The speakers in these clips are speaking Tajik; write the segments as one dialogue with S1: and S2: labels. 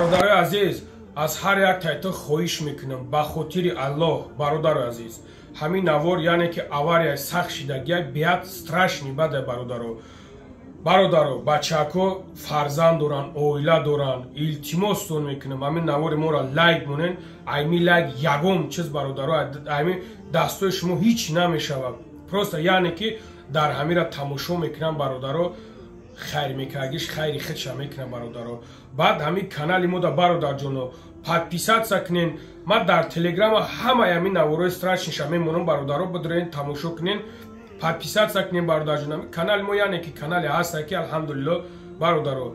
S1: бародари азиз, аз ҳар як тайто хоҳиш мекунам ба хотири Аллоҳ, бародари азиз, ҳамин навор яъне ки авария сахт шидагия беяд страшни баде бародаро, бачаҳко фарзанд доранд, оила доранд, илтимостон мекунам ҳамин навори моро лайк монен, айми лайк ягон чиз бародаро, айми дастои шумо ҳеч намешавад. Просто яъне ки дар ҳамира тамошо мекунам бародаро, хайр мекардиш хайри худша мекунам бародаро. Баъд ҳамин канали мо да бародарҷоно подписатся кунен. Ман дар телеграма ҳамаи ҳамин наворои страшниша мемонам бародаро, бидурен тамошо кунен, подписатся кунен бародарҷоно. Канали мо яъне ки канали ҳаста ки алҳамдулилло бародаро,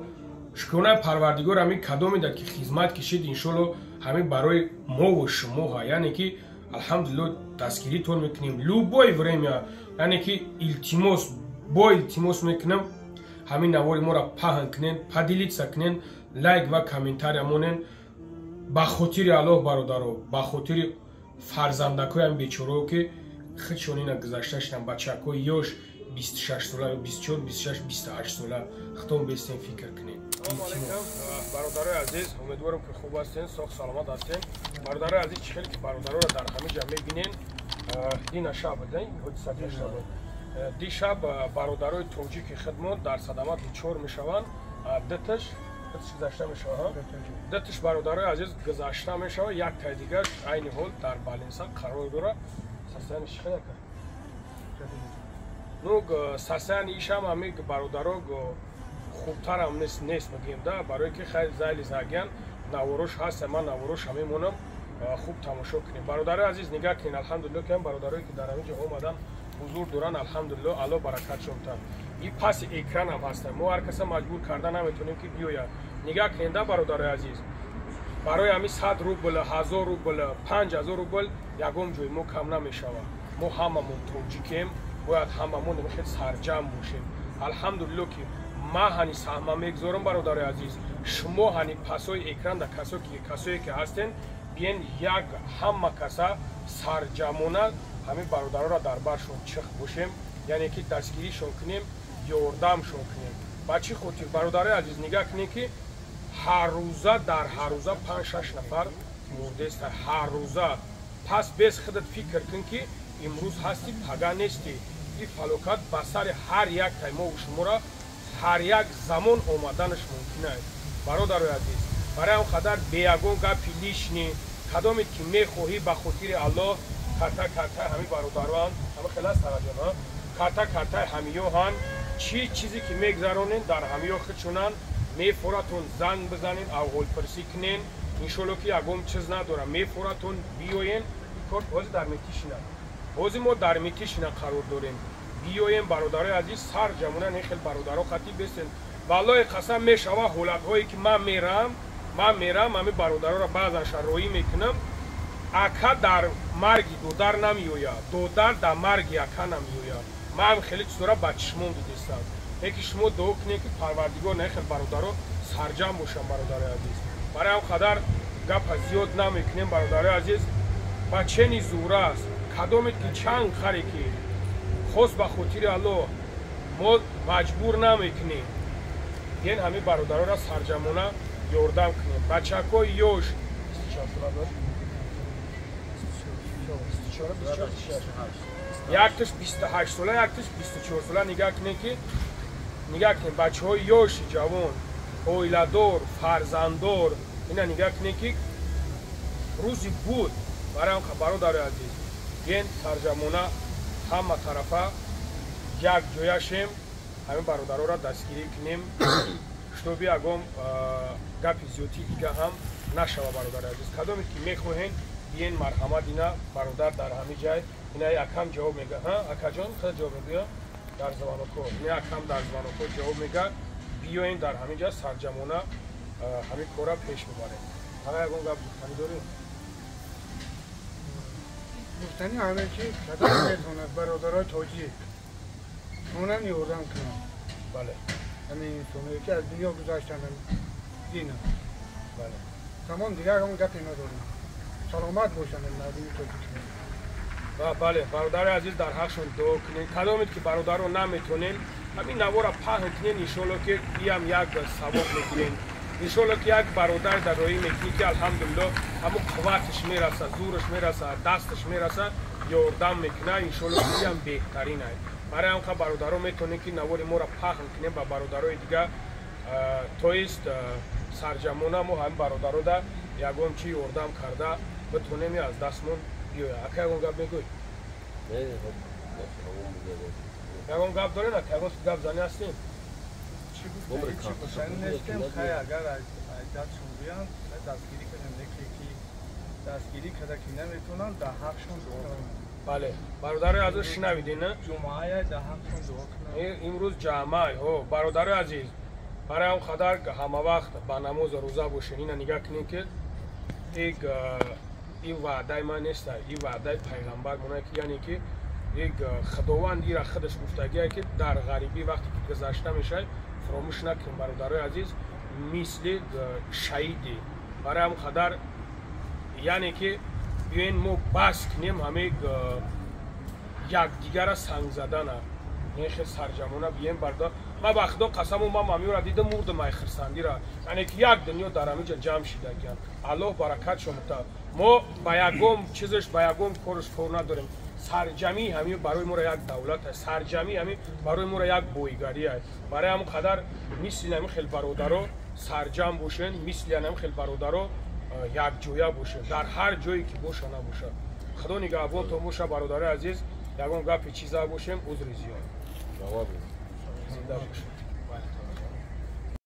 S1: шукронаи парвардигор ҳамин кадомида ки хизмат кишид иншоалло ҳамин барои мову шумоҳа, яъне ки алҳамдулилло дастгиритон мекунем любое время, яъне ки илтимос бо илтимос мекунам ҳамин навори моро паҳн кунен, поделиться кунен, лайк ва комментария монен. ба хотири Аллоҳ бародаро, ба хотири фарзандакои ҳамин бечораҳо ки худшон ина гузашта шуданд, бачакҳои ёш 26 сола, 24, 26, 28 сола хитон бестен фикр кунем. Бародарои азиз, умедворам ки хуб ҳастен, сог саломат ҳастен. Бародарои азиз, чӣ хеле ки бародароро дар ҳамин ҷа мебинен, дина шаб ҳодисати шаб дишаб бародарои тоҷики хидмат дар садама дучор мешаванд. диташ гузашта мешавад, диташ бародарои азиз гузашта мешавад, як тай дигар айни ҳол дар Балинса қарор дорад. сасияни чӣ хеле кард? Ну сасияни ишам ҳамин бародаро хубтарам нест мегӯем да, барое ки хеле зайли загиян наворош ҳаст, ман наворош мемонам, хуб тамошо кунем. Бародарои азиз, нигаҳ кунед, алҳамдулилло ки бародарое ки дар ҳамин ҷо омадан ҳузур доранд, алҳамдулилло, Аллоҳ баракатшон тан. И паси экран ҳам ҳастанд, мо ҳар каса маҷбур карда наметонем ки биёяд. нигаҳ кунед да бародарои азиз, барои ҳамин 100 рубл, 1000 рубл, 5000 рубл ягон ҷои мо кам намешавад. мо ҳамамон тоҷикем, бояд ҳамамон хеле сарҷам бошем. алҳамдулилло ки ман ҳани саҳма мегузорам бародарои азиз, шумо ҳани пасои экран да касое ки ҳастен, биен як ҳама каса сарҷамона ҳамин бародароро дар баршон чих бошем, яъне ки дастгиришон кунем, ёрдамшон кунем. ба чӣ хотир бародарои азиз, нигаҳ кунем ки ҳаррӯза дар ҳаррӯза 5-6 нафар мурдеста, ҳаррӯза. пас без худат фикр кун ки имрӯз ҳасти пага нести. ин фалокат ба сари ҳар як таймову шуморо ҳар як замон омаданаш мумкин аст. бародарои азиз, барои ҳам қадар беягон гапи лишни кадоме ки мехоҳӣ ба хотири Аллоҳ карта ҳамин бародароан ҳама хеле аст таваҷҷӯҳ карта ҳамиёҳан чӣ чизе ки мегузаронен дар ҳамиё худшунан мефоратон занг бизанен, аҳволпурсӣ кунен, иншоалло ки ягон чиз надорам, мефоратон биёен. кор ҳозир дар Метишина, ҳозир мо дар Метишина қарор дорем. биёем бародарои азиз, сар ҷамона не хел бародаро хати бестен. валлоҳи қасам мешава ҳолатҳое ки ман мерам ҳамин бародароро баъзан шарроӣ мекунам. ака дар марги додар намеояд, додар дар марги ака намеояд. ман хеле чизора ба чишмон дидистам. яке шумо дуо кунед ки парвардигор нехел бародаро сарҷам бошам бародарои азиз. барои ҳам қадар гапа зиёд намекунем бародарои азиз. ба чени зура аст, кадомет ки чанд харе ки хос ба хотири Аллоҳ мо маҷбур намекунем. ин ҳамин бародароро сарҷамона ёрдам кунем. бачакҳои ёш якташ 28 сола, якташ 24 сола. нигаҳ кунем бачаҳои ёши ҷавон, оиладор, фарзанддор, ина нигаҳ кунем ки рӯзи буд барои бародари азиз, ген сарҷамона ҳама тарафа як ҷояшем ҳамин бародароро дастгирӣ кунем, шутоби ягон гапи зиёдӣ дига ҳам нашава бародари азиз. кадоме ки мехоҳен биен марҳамат, ина бародар дар ҳамин ҷай, ина якам ҷавоб мега, акаҷон хеле ҷавоб мегӯя дар заваноко, ина якам дар заваноко ҷавоб мега, биёем дар ҳамин ҷа сарҷамона ҳамин кора пеш мебарем. ҳама ягон гап гуфтанӣ дорем?
S2: گفتنی همه چی کدام میتوند برادرای توجیه اونم یوردم کنم.
S1: بله.
S2: یعنی سومه که از دنیا گذاشتن دینم.
S1: بله.
S2: تمام دیگه همون گپی نداریم. سلامت باشن مردم توجیه.
S1: بله برادر عزیز در حقشون دعا کنین. کدامید که برادر رو نمیتونین همین نوارا پهن کنین انشالله که هم یک ثواب میگیرین. иншолло ки як бародар дар роҳи мекунӣ ки алҳамдулилло ҳамун қувваташ мераса зӯраш мераса дасташ мераса ёрдам мекуна иншолло ки ҳам беҳтарин аст барои ҳамқа бародаро метавонем ки навори моро паҳн кунем ба бародарои дигар тоист сарҷамона мо ҳамин бародарода ягон чи ёрдам карда битонем аз дастмон биёя ака ягон гап мегӯй ягон гап дорем ака ягон гап зани ҳастем
S2: دستگیری کرده که نمیتونن در حقشون دعا کنن
S1: بله برادر عزیز شنویدین نه
S2: جمعه در حقشون دعا کنن
S1: امروز جمعه ها برادر عزیز برای هم خاطر همه وقت با نماز و روزه باشین اینا نگاه کنین که این وعده ما نیست این وعده پیغمبر مونه که یعنی که یک خداوندی را خودش گفتگیه که در غریبی وقتی که گذشته میشه فراموش نکنیم برادر عزیز مثل شهیدی برای هم خاطر یعنی که بیاین ما بس کنیم همه یکدیگر را سنگ زدن نیخ سرجمانه بیاین بردار ما به خدا قسم و ما مامی را دیدم مردم ای خرسندی را یعنی که یک دنیا در همینجا جمع شده کن الله برکت شما تا ما با یکم چیزش با یکم کارش کار نداریم سرجمی همین برای ما را یک دولت است سرجمی همین برای ما را یک بویگری است برای هم قدر مثل همین خیلی برادرها سرجم باشن مثل همین خیلی برادرها یک جویا باشه در هر جایی که باشه نباشه خدا نگهبان تو باشه برادر عزیز یگان گپ چیزا باشیم عذر زیاد زنده باشه